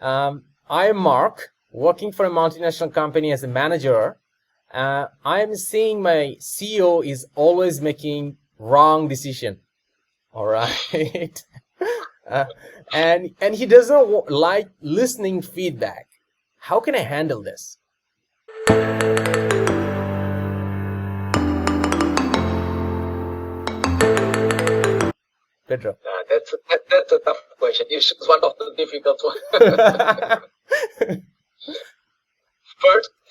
I'm Mark, working for a multinational company as a manager. I'm seeing my CEO is always making wrong decision. All right. And he doesn't like listening feedback. How can I handle this? Pedro. That's a tough question. It's one of the difficult ones.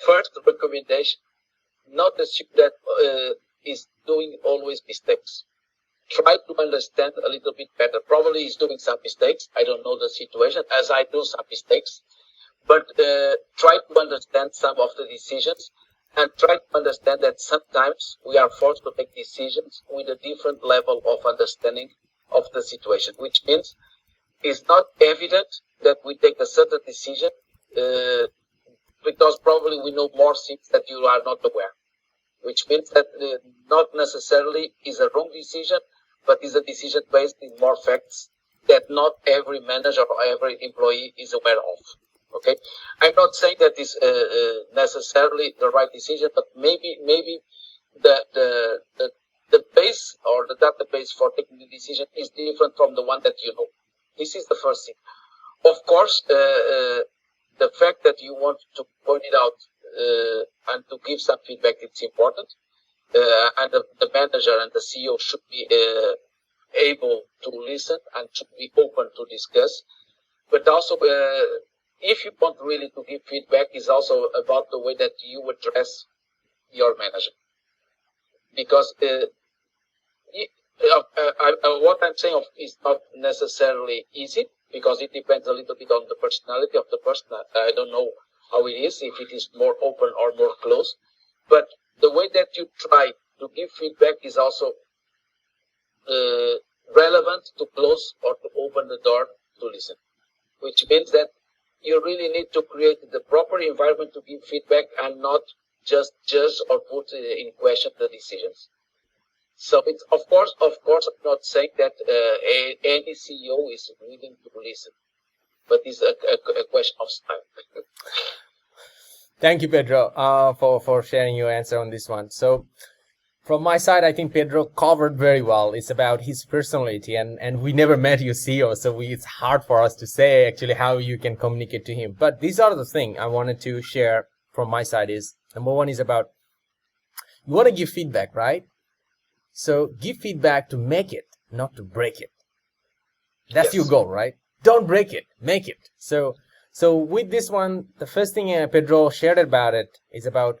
First recommendation, not assume that is doing always mistakes. Try to understand a little bit better. Probably he's doing some mistakes. I don't know the situation, as I do some mistakes. But try to understand some of the decisions, and try to understand that sometimes we are forced to make decisions with a different level of understanding of the situation, which means it's not evident that we take a certain decision because probably we know more things that you are not aware, which means that not necessarily is a wrong decision, but is a decision based in more facts that not every manager or every employee is aware of. Okay, I'm not saying that is necessarily the right decision, but maybe the base or the database for taking the decision is different from the one that you know. This is the first thing. Of course, the fact that you want to point it out and to give some feedback, it's important. And the manager and the CEO should be able to listen and should be open to discuss. But also, if you want really to give feedback, is also about the way that you address your manager. Because what I'm saying is not necessarily easy, because it depends a little bit on the personality of the person. I don't know how it is, if it is more open or more closed. But the way that you try to give feedback is also relevant to close or to open the door to listen, which means that you really need to create the proper environment to give feedback and not just judge or put in question the decisions. So it's of course I'm not saying that any CEO is willing to listen, but it's a question of time. Thank you, Pedro, for sharing your answer on this one. So from my side, I think Pedro covered very well. It's about his personality, and we never met your CEO, so it's hard for us to say actually how you can communicate to him. But these are the things I wanted to share from my side. Is number one is about, you want to give feedback, right? So give feedback to make it, not to break it. That's your goal, right? Don't break it, make it. So with this one, the first thing Pedro shared about it is about,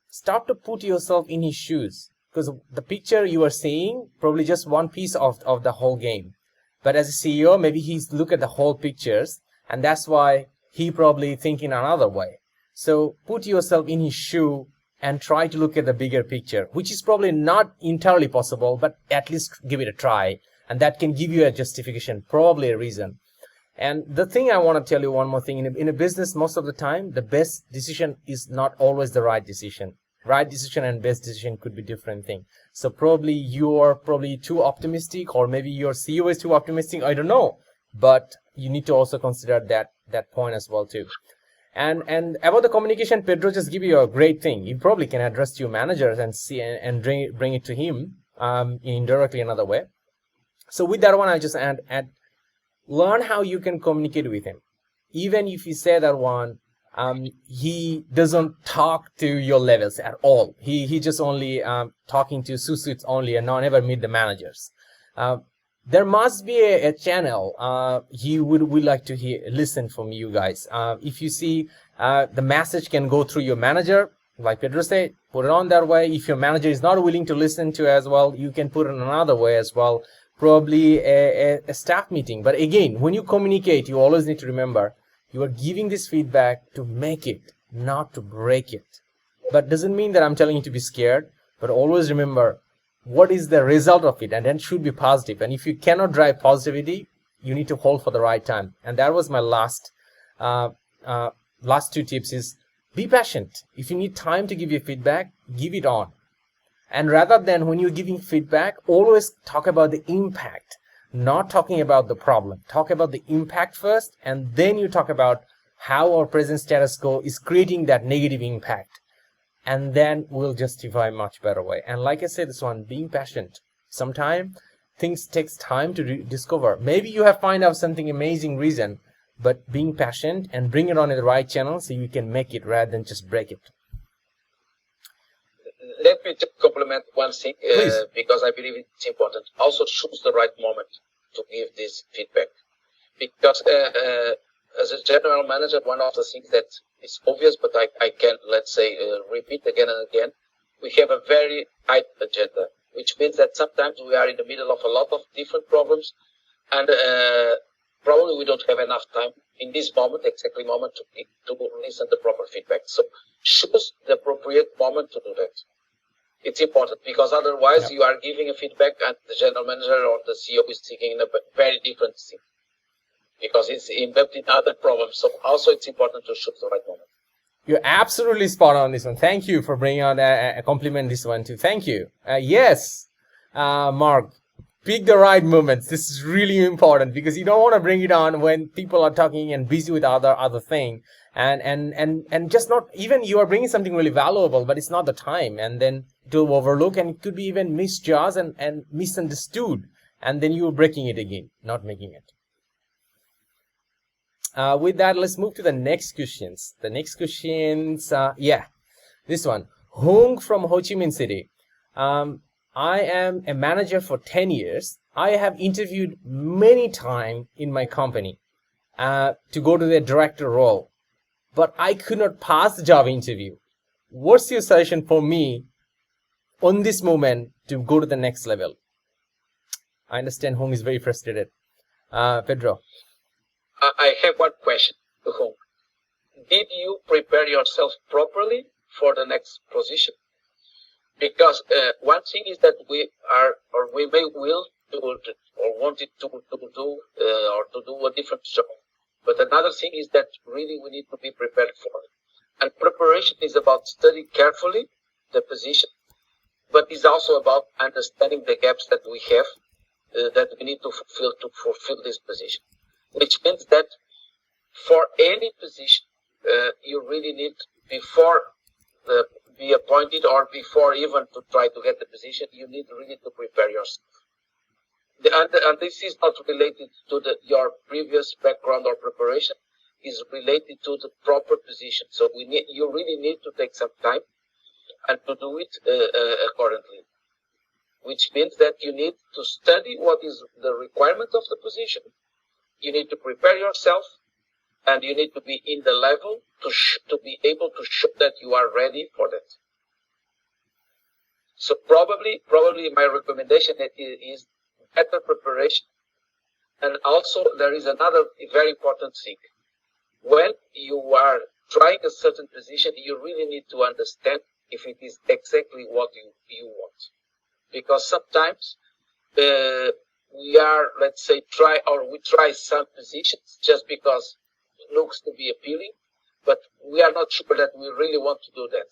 start to put yourself in his shoes. Because the picture you are seeing, probably just one piece of the whole game. But as a CEO, maybe he's look at the whole pictures, and that's why he probably thinking another way. So put yourself in his shoe and try to look at the bigger picture, which is probably not entirely possible, but at least give it a try. And that can give you a justification, probably a reason. And the thing I want to tell you one more thing, in a business, most of the time, the best decision is not always the right decision. Right decision and best decision could be different thing. So probably you're too optimistic, or maybe your CEO is too optimistic. I don't know, but you need to also consider that point as well too. And about the communication, Pedro just give you a great thing. You probably can address to your managers and see and bring it to him indirectly another way. So with that one, I just add learn how you can communicate with him. Even if you say that one, he doesn't talk to your levels at all. He just only talking to C-suites only and never meet the managers. There must be a channel he would like to listen from you guys. If you see the message can go through your manager, like Pedro said, put it on that way. If your manager is not willing to listen to as well, you can put it another way as well. Probably a staff meeting. But again, when you communicate, you always need to remember, you are giving this feedback to make it, not to break it. But doesn't mean that I'm telling you to be scared, but always remember what is the result of it, and then should be positive. And if you cannot drive positivity, you need to hold for the right time. And that was my last two tips is, be patient. If you need time to give your feedback, give it on. And rather than when you're giving feedback, always talk about the impact. not talking about the problem. Talk about the impact first, and then you talk about how our present status quo is creating that negative impact. And then we'll justify much better way. And like I said, this one, being patient. Sometimes things takes time to discover. Maybe you have find out something amazing reason, but being patient and bring it on in the right channel so you can make it rather than just break it. Let me just complement one thing, because I believe it's important. Also choose the right moment to give this feedback. Because as a general manager, one of the things that is obvious, but I can, let's say, repeat again and again, we have a very tight agenda, which means that sometimes we are in the middle of a lot of different problems, and probably we don't have enough time in this moment, exactly moment, to listen to proper feedback. So choose the appropriate moment to do that. It's important, because otherwise you are giving a feedback and the general manager or the CEO is thinking a very different thing, because it's involved in other problems. So also it's important to choose the right moment. You're absolutely spot on this one. Thank you for bringing out a compliment this one too. Thank you. Yes, Mark, pick the right moments. This is really important, because you don't want to bring it on when people are talking and busy with other thing. And just not, even you are bringing something really valuable, but it's not the time, and then to overlook, and it could be even misjudged and misunderstood, and then you're breaking it again, not making it. With that, let's move to the next questions. The next questions, this one. Hoan from Ho Chi Minh City. I am a manager for 10 years. I have interviewed many times in my company to go to the director role, but I could not pass the job interview. What's your suggestion for me on this moment to go to the next level? I understand Hoan is very frustrated. Pedro. I have one question to Hoan. Did you prepare yourself properly for the next position? Because one thing is that we are, or we may will do, or wanted to do a different job. But another thing is that really we need to be prepared for it. And preparation is about studying carefully the position, but is also about understanding the gaps that we have, that we need to fulfill this position. Which means that for any position, you really need, before be appointed or before even to try to get the position, you need really to prepare yourself. And this is not related to your previous background or preparation, is related to the proper position. So you really need to take some time and to do it accordingly. Which means that you need to study what is the requirement of the position. You need to prepare yourself, and you need to be in the level to be able to show that you are ready for that. So probably my recommendation is better preparation. And also there is another very important thing. When you are trying a certain position, you really need to understand if it is exactly what you want. Because sometimes we are, let's say, we try some positions just because it looks to be appealing, but we are not sure that we really want to do that.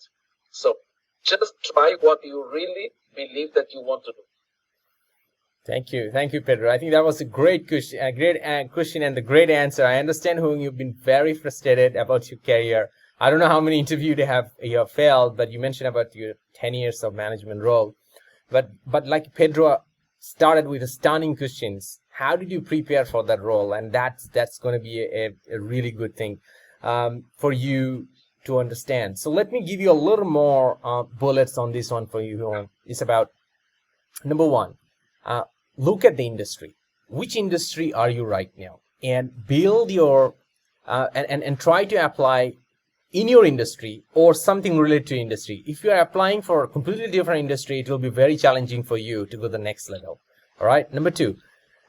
So just try what you really believe that you want to do. Thank you, Pedro. I think that was a great question, and a great answer. I understand Hoan, you've been very frustrated about your career. I don't know how many interviews you have failed, but you mentioned about your 10 years of management role. But like Pedro started with the stunning questions. How did you prepare for that role? And that's going to be a really good thing for you to understand. So let me give you a little more bullets on this one for you. It's about, number one, look at the industry. Which industry are you right now? And build your and try to apply in your industry or something related to industry. If you are applying for a completely different industry, it will be very challenging for you to go to the next level. All right. Number two,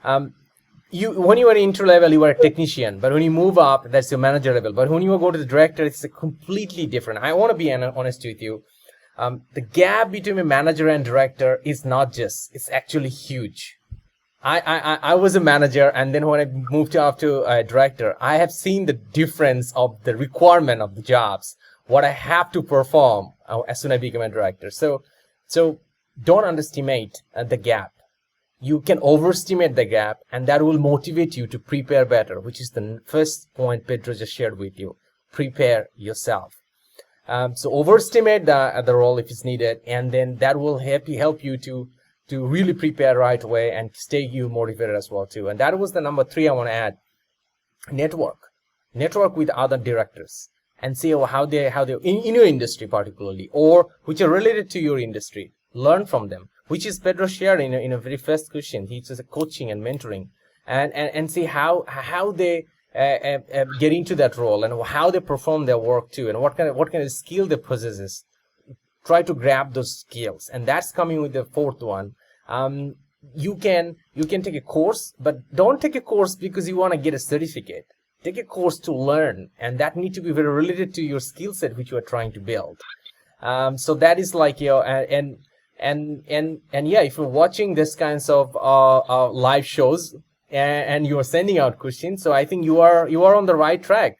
when you are entry level, you are a technician, but when you move up, that's your manager level. But when you go to the director, it's a completely different. I want to be honest with you. The gap between a manager and director is not just, it's actually huge. I was a manager, and then when I moved up to a director, I have seen the difference of the requirement of the jobs, what I have to perform as soon as I become a director. So don't underestimate the gap. you can overestimate the gap, and that will motivate you to prepare better, which is the first point Pedro just shared with you. Prepare yourself. So overestimate the role if it's needed, and then that will help you to really prepare right away and stay you motivated as well too. And that was the number 3 I want to add. Network with other directors and see how they in your industry particularly, or which are related to your industry. Learn from them, which is Pedro shared in a very first question. He says coaching and mentoring, and see how they get into that role and how they perform their work too, and what kind of skill they possesses. Try to grab those skills, and that's coming with the 4th one. You can take a course, but don't take a course because you want to get a certificate. Take a course to learn, and that need to be very related to your skill set which you are trying to build. So that is like and yeah, if you're watching this kinds of live shows and you are sending out questions, so I think you are on the right track.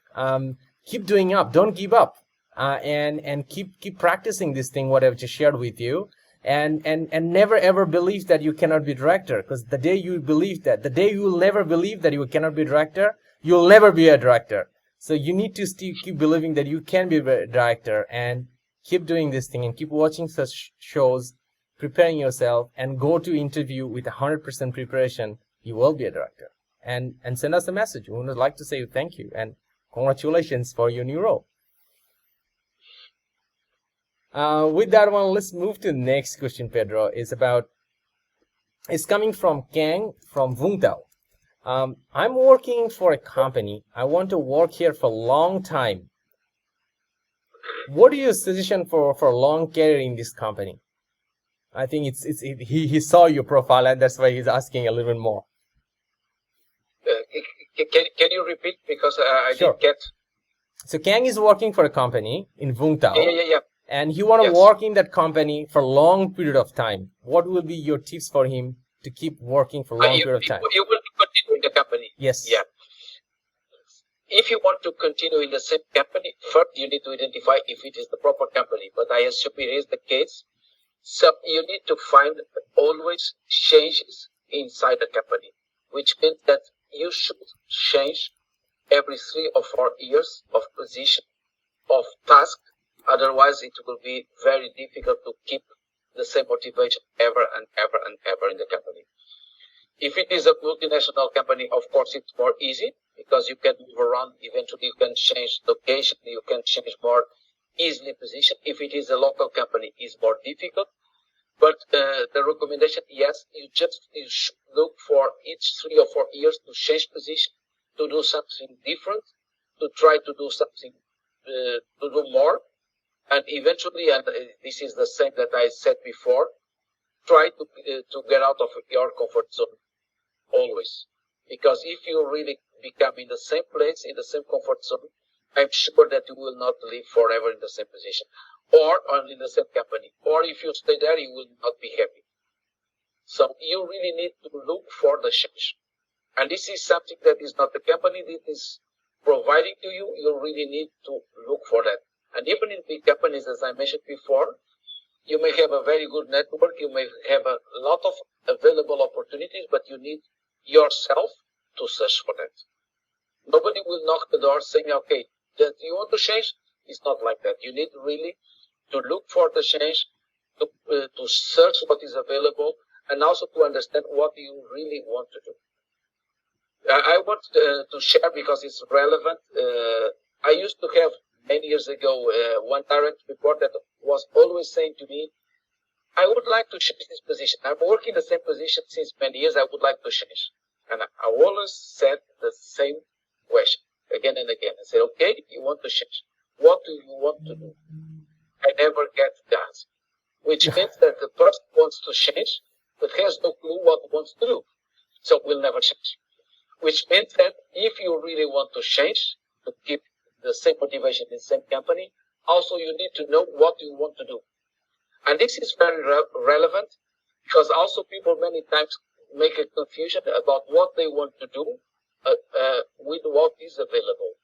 Keep doing up, don't give up, and keep practicing this thing what I've just shared with you, and never ever believe that you cannot be director, because the day you will never believe that you cannot be director, you'll never be a director. So you need to still keep believing that you can be a director, and keep doing this thing and keep watching such shows, preparing yourself, and go to interview with 100% preparation. You will be a director. And send us a message. We would like to say thank you and congratulations for your new role. With that one, let's move to the next question, Pedro. It's coming from Kang from Vũng Tàu. I'm working for a company. I want to work here for a long time. What are your suggestion for a long career in this company? I think he saw your profile, and that's why he's asking a little bit more. Can you repeat, because I Sure. didn't get. So Kang is working for a company in Vũng Tàu. Yeah. And he want to Yes. work in that company for a long period of time. What will be your tips for him to keep working for a long period of time? You will continue in the company. Yes. Yeah. If you want to continue in the same company, first you need to identify if it is the proper company. But I assume it is the case. So you need to find always changes inside the company, which means that you should change every 3 or 4 years of position, of task. Otherwise, it will be very difficult to keep the same motivation ever and ever and ever in the company. If it is a multinational company, of course, it's more easy because you can move around. Eventually, you can change location. You can change more easily position. If it is a local company, it's more difficult. But the recommendation, yes, you should look for each 3 or 4 years to change position, to do something different, to try to do something, to do more. And eventually, and this is the same that I said before, try to get out of your comfort zone always. Because if you really become in the same place, in the same comfort zone, I'm sure that you will not live forever in the same position or in the same company. Or if you stay there, you will not be happy. So you really need to look for the change. And this is something that is not the company that is providing to you. You really need to look for that. And even in big companies, as I mentioned before, you may have a very good network. You may have a lot of available opportunities, but you need yourself to search for that. Nobody will knock the door saying, okay, do you want to change? It's not like that. You need really to look for the change, to search what is available, and also to understand what you really want to do. I want to share because it's relevant. I used to have many years ago one direct report that was always saying to me, I would like to change this position. I'm working the same position since many years. I would like to change. And I always said the same question again and again. I said, okay, you want to change. What do you want to do? I never get the answer, which means that the person wants to change, but has no clue what he wants to do. So will never change. Which means that if you really want to change, to keep the same motivation in the same company, also you need to know what you want to do. And this is very relevant because also people many times make a confusion about what they want to do with what is available.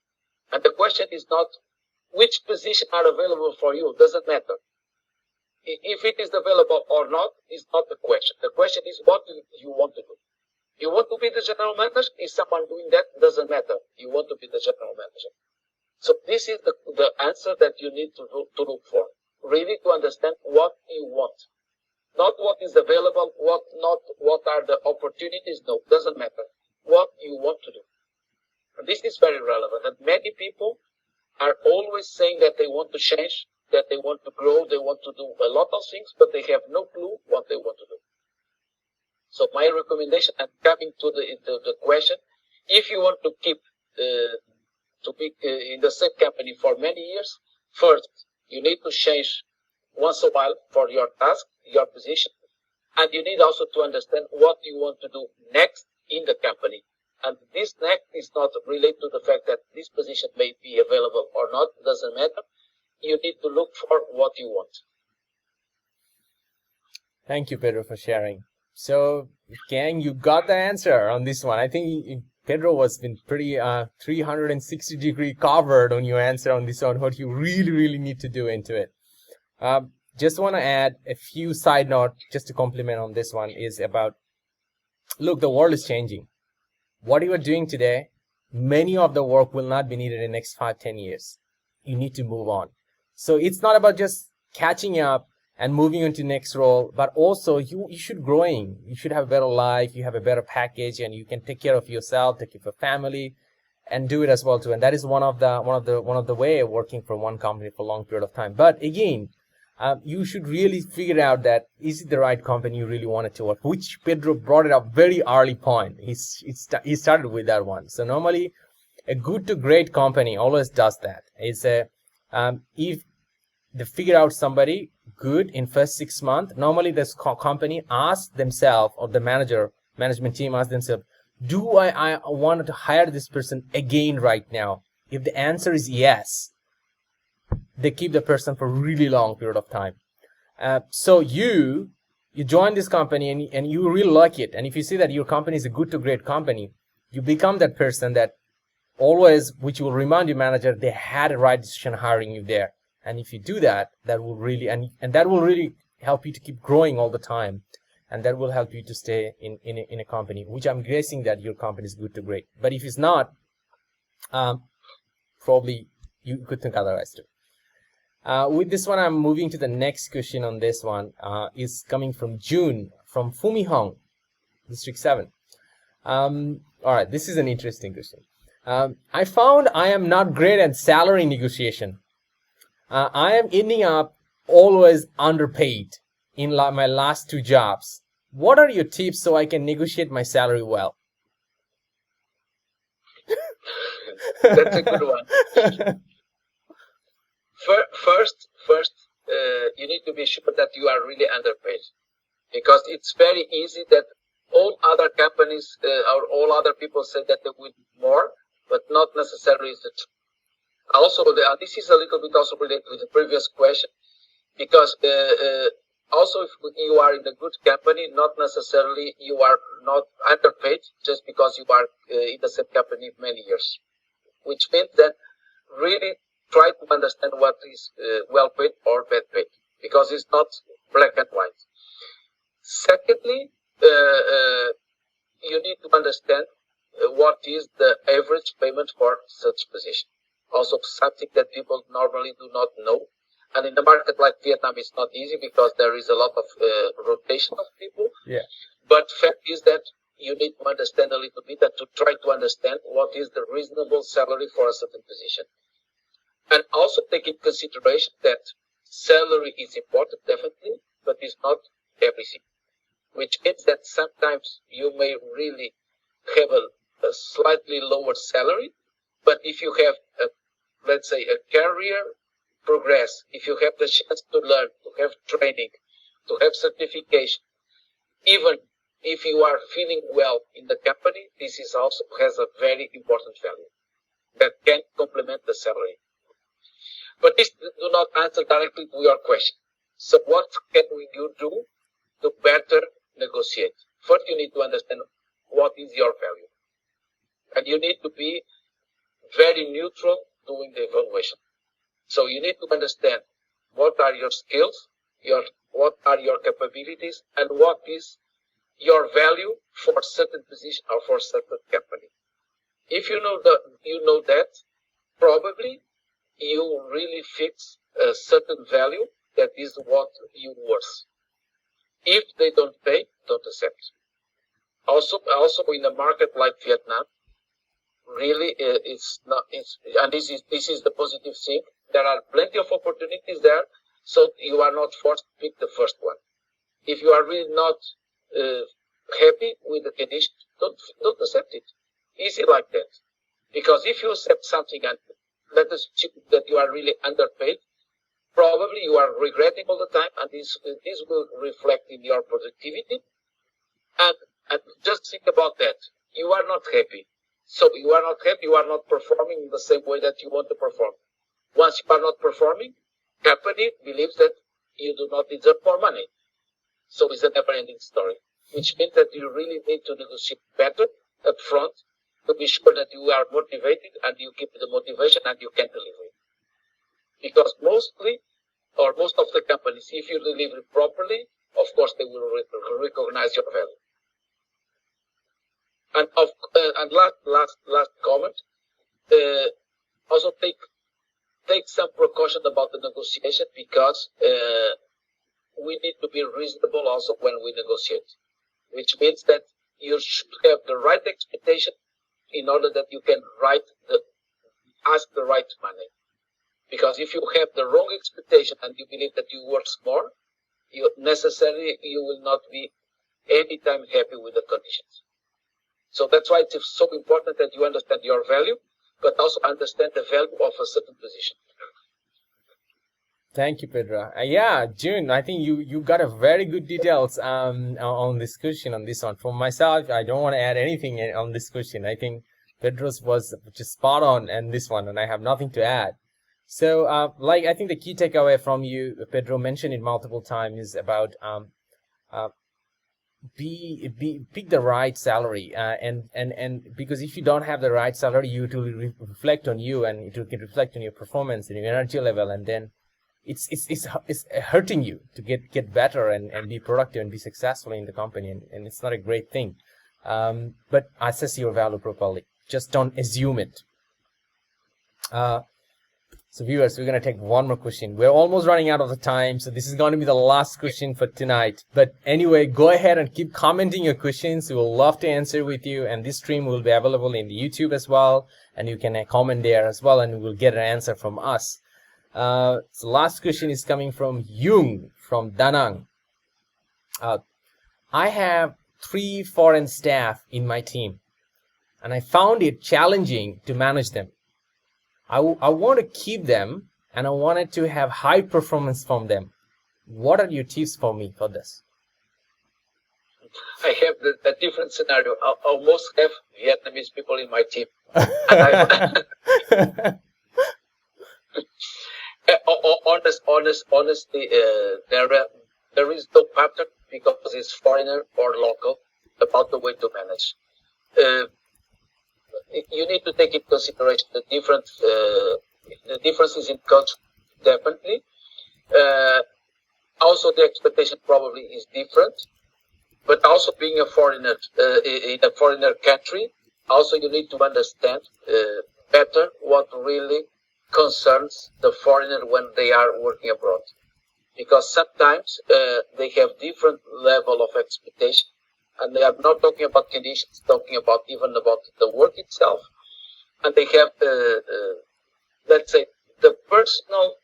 And the question is not which position are available for you. Doesn't matter. if it is available or not is not the question. The question is what do you want to do. You want to be the general manager? Is someone doing that? Doesn't matter. You want to be the general manager. So this is the answer that you need to look for. Really to understand what you want. Not what is available, what are the opportunities. No, doesn't matter. What you want to do. And this is very relevant. And many people are always saying that they want to change, that they want to grow, they want to do a lot of things, but they have no clue what they want to do. So my recommendation, and coming to the question, if you want to keep to be in the same company for many years, first you need to change once a while for your task, your position, and you need also to understand what you want to do next in the company. And this next is not related to the fact that this position may be available or not, doesn't matter. You need to look for what you want. Thank you, Pedro, for sharing. So, gang, you got the answer on this one. I think Pedro was been pretty 360-degree covered on your answer on this one, what you really need to do into it. Just want to add a few side notes just to complement on this one is about, look, the world is changing. What you are doing today, many of the work will not be needed in the next 5-10 years. You need to move on. So it's not about just catching up and moving into next role, but also you should growing. You should have a better life, you have a better package, and you can take care of yourself, take care of your family, and do it as well too. And that is one of the way of working for one company for a long period of time. But again, you should really figure out that is it the right company you really wanted to work, which Pedro brought it up very early point. He started with that one. So normally a good to great company always does that. It's if they figure out somebody good in first 6 months, normally this company asks themselves, or the management team asks themselves, do I want to hire this person again right now? If the answer is yes, they keep the person for a really long period of time. So you join this company and you really like it. And if you see that your company is a good to great company, you become that person that always, which will remind your manager they had a right decision hiring you there. And if you do that, that will really, and that will really help you to keep growing all the time. And that will help you to stay in a company, which I'm guessing that your company is good to great. But if it's not, probably you could think otherwise too. With this one, I'm moving to the next question on this one. Is coming from June, from Fumi Hong, District 7. All right, this is an interesting question. I found I am not great at salary negotiation. I am ending up always underpaid in my last 2 jobs. What are your tips so I can negotiate my salary well? That's a good one. First, you need to be sure that you are really underpaid, because it's very easy that all other companies or all other people say that they will more, but not necessarily is the truth. Also, this is a little bit also related with the previous question, because also if you are in a good company, not necessarily you are not underpaid just because you are in the same company many years, which means that really try to understand what is well paid or bad paid, because it's not black and white. Secondly, you need to understand what is the average payment for such position. Also something that people normally do not know. And in a market like Vietnam, it's not easy because there is a lot of rotation of people. Yeah. But fact is that you need to understand a little bit and to try to understand what is the reasonable salary for a certain position. And also take into consideration that salary is important, definitely, but it's not everything. Which means that sometimes you may really have a slightly lower salary, but if you have, let's say, a career progress, if you have the chance to learn, to have training, to have certification, even if you are feeling well in the company, this is also has a very important value that can complement the salary. But this do not answer directly to your question. So what can you do to better negotiate? First, you need to understand what is your value. And you need to be very neutral doing the evaluation. So you need to understand what are your skills, what are your capabilities, and what is your value for a certain position or for a certain company. If you know that, probably you really fix a certain value that is what you worth. If they don't pay, don't accept. Also in a market like Vietnam, really and this is the positive thing. There are plenty of opportunities there, so you are not forced to pick the first one. If you are really not happy with the condition, don't accept it. Easy like that. Because if you accept something and let us check that you are really underpaid, probably you are regretting all the time, and this will reflect in your productivity. And just think about that. You are not happy. So you are not happy, you are not performing in the same way that you want to perform. Once you are not performing, company believes that you do not deserve more money. So it's a never-ending story, which means that you really need to negotiate better up front to be sure that you are motivated and you keep the motivation and you can deliver. Because most of the companies, if you deliver properly, of course they will recognize your value. And last comment. Also take some precaution about the negotiation, because we need to be reasonable also when we negotiate, which means that you should have the right expectation in order that you can ask the right money. Because if you have the wrong expectation and you believe that you work more, you will not be anytime happy with the conditions. So that's why it's so important that you understand your value, but also understand the value of a certain position. Thank you, Pedro. Yeah, June, I think you got a very good details on this question on this one. For myself, I don't want to add anything on this question. I think Pedro's was just spot on in this one, and I have nothing to add. So, I think the key takeaway from you, Pedro mentioned it multiple times, is about pick the right salary, and because if you don't have the right salary, it will reflect on you, and it will reflect on your performance and your energy level, and then it's hurting you to get better and be productive and be successful in the company, and it's not a great thing. But assess your value properly. Just don't assume it. So viewers, we're going to take one more question. We're almost running out of the time, so this is going to be the last question for tonight. But anyway, go ahead and keep commenting your questions. We will love to answer with you, and this stream will be available in the YouTube as well, and you can comment there as well, and we'll get an answer from us. So last question is coming from Jung from Da Nang. I have 3 foreign staff in my team, and I found it challenging to manage them. I want to keep them, and I wanted to have high performance from them. What are your tips for me for this? I have a different scenario. I almost have Vietnamese people in my team. Honestly, there is no pattern, because it's foreigner or local, about the way to manage. You need to take into consideration the differences in culture, definitely. Also, the expectation probably is different. But also, being a foreigner in a foreigner country, also you need to understand better what really concerns the foreigner when they are working abroad, because sometimes they have different level of expectation. And they are not talking about conditions, talking about even about the work itself. And they have, let's say, the personal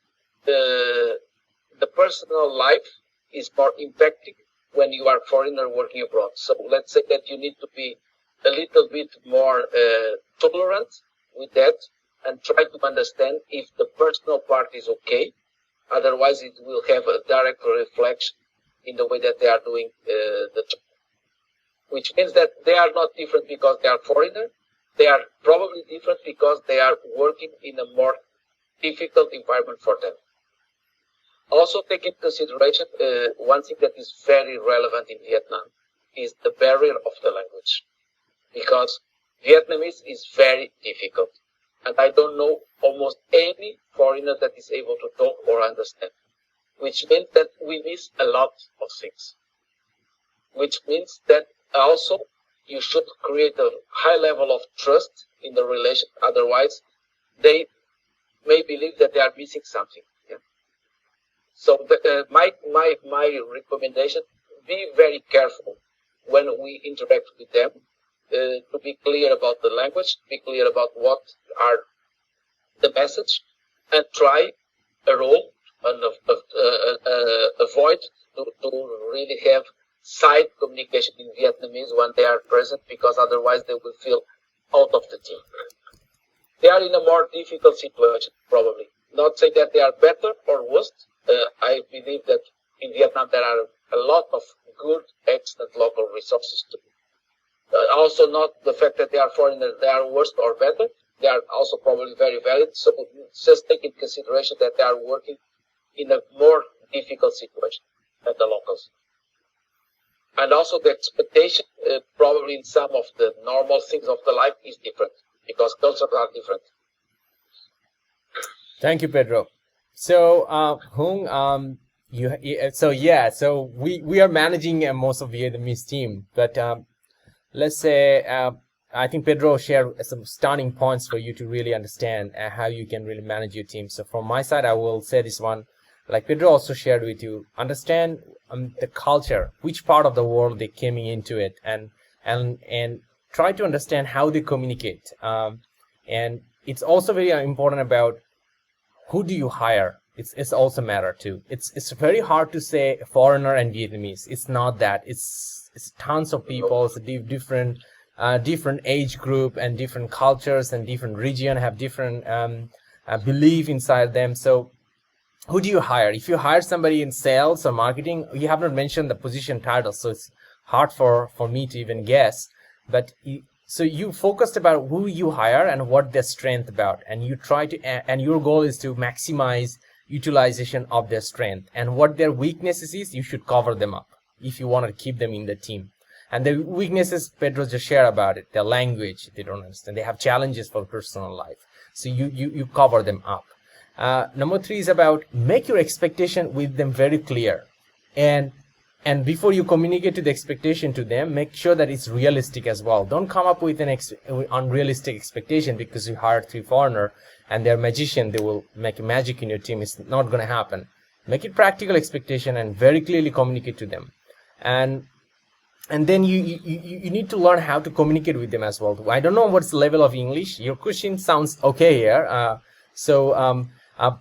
life is more impacting when you are foreigner working abroad. So let's say that you need to be a little bit more tolerant with that, and try to understand if the personal part is okay. Otherwise, it will have a direct reflection in the way that they are doing the job. Which means that they are not different because they are foreigner. They are probably different because they are working in a more difficult environment for them. Also take into consideration one thing that is very relevant in Vietnam is the barrier of the language. Because Vietnamese is very difficult. And I don't know almost any foreigner that is able to talk or understand. which means that we miss a lot of things. Which means that also you should create a high level of trust in the relation. Otherwise, they may believe that they are missing something. Yeah. So my recommendation: be very careful when we interact with them. To be clear about the language, be clear about what are the message, and try a role and avoid to really have side communication in Vietnamese when they are present, because otherwise they will feel out of the team. They are in a more difficult situation, probably. Not say that they are better or worse. I believe that in Vietnam there are a lot of good, excellent local resources too. Also, not the fact that they are foreigners, they are worse or better. They are also probably very valid. So just take in consideration that they are working in a more difficult situation than the locals. And also the expectation, probably in some of the normal things of the life, is different because cultures are different. Thank you, Pedro. So, Hoan, so we are managing most of Vietnamese team, but let's say I think Pedro shared some starting points for you to really understand how you can really manage your team. So from my side, I will say this one, like Pedro also shared with you, understand the culture, which part of the world they came into it, and try to understand how they communicate. And it's also very important about who do you hire. It's also matter too. It's very hard to say foreigner and Vietnamese. It's not that. It's tons of people. It's different age group and different cultures and different region have different belief inside them. So who do you hire? If you hire somebody in sales or marketing, you have not mentioned the position title, so it's hard for me to even guess. But so you focused about who you hire and what their strength about, and you try to, and your goal is to maximize utilization of their strength, and what their weaknesses is, you should cover them up if you want to keep them in the team. And the weaknesses, Pedro just shared about it, their language, they don't understand, they have challenges for personal life, so you cover them up. Number 3 is about make your expectation with them very clear, and before you communicate to the expectation to them, make sure that it's realistic as well. Don't come up with an unrealistic expectation because you hired 3 foreigner and they're magician, they will make magic in your team. It's not going to happen. Make it practical expectation and very clearly communicate to them. And then you need to learn how to communicate with them as well. I don't know what's the level of English. Your question sounds okay here.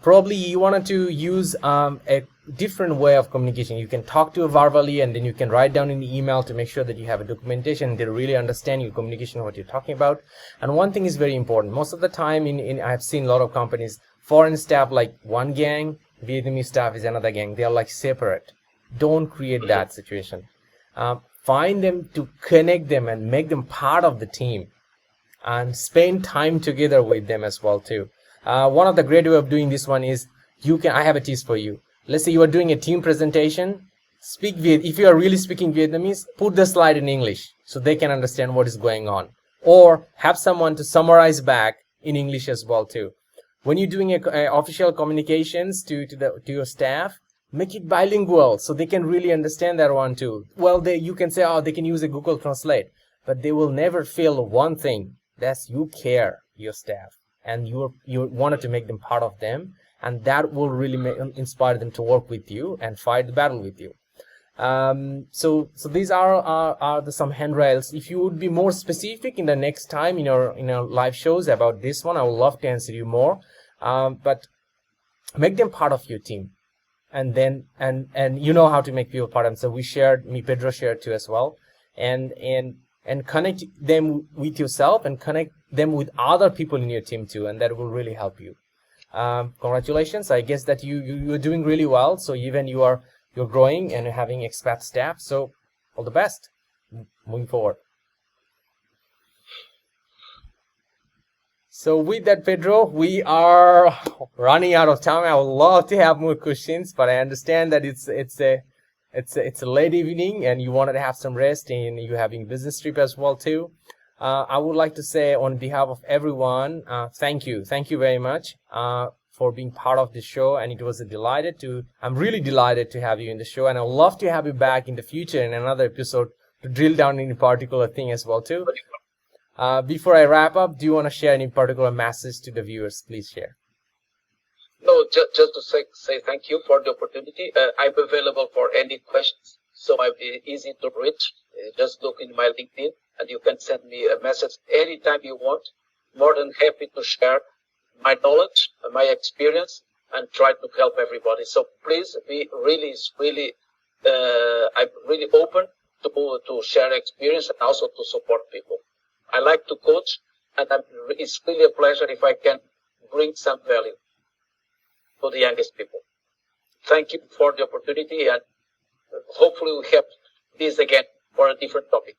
Probably you wanted to use a different way of communication. You can talk to verbally, and then you can write down in the email to make sure that you have a documentation. They really understand your communication, what you're talking about. And one thing is very important. Most of the time, I've seen a lot of companies, foreign staff like one gang, Vietnamese staff is another gang. They are like separate. Don't create that situation. Find them to connect them and make them part of the team, and spend time together with them as well too. One of the great way of doing this one is I have a tips for you. Let's say you are doing a team presentation. If you are really speaking Vietnamese, put the slide in English so they can understand what is going on, or have someone to summarize back in English as well too. When you're doing official communications to your staff, make it bilingual so they can really understand that one too. Well, you can say, they can use a Google Translate, but they will never feel one thing. That's you care your staff, and you wanted to make them part of them, and that will really inspire them to work with you and fight the battle with you. So these are some handrails. If you would be more specific in the next time in our live shows about this one, I would love to answer you more. But make them part of your team, and then and you know how to make people part of them. So Pedro shared too as well, and connect them with yourself and connect them with other people in your team too, and that will really help you. Congratulations. I guess that you're doing really well. So even you're growing and having expat staff. So all the best moving forward. So with that, Pedro, we are running out of time. I would love to have more questions, but I understand that it's a late evening and you wanted to have some rest, and you're having business trip as well too. I would like to say on behalf of everyone, thank you very much for being part of the show, and I'm really delighted to have you in the show, and I'd love to have you back in the future in another episode to drill down in a particular thing as well too. Before I wrap up, do you want to share any particular message to the viewers? Please share. No, just to say thank you for the opportunity. I'm available for any questions, so I'll be easy to reach. Just look in my LinkedIn, and you can send me a message anytime you want. More than happy to share my knowledge, my experience, and try to help everybody. So please be I'm really open to share experience and also to support people. I like to coach, and it's really a pleasure if I can bring some value to the youngest people. Thank you for the opportunity, and hopefully we have this again for a different topic.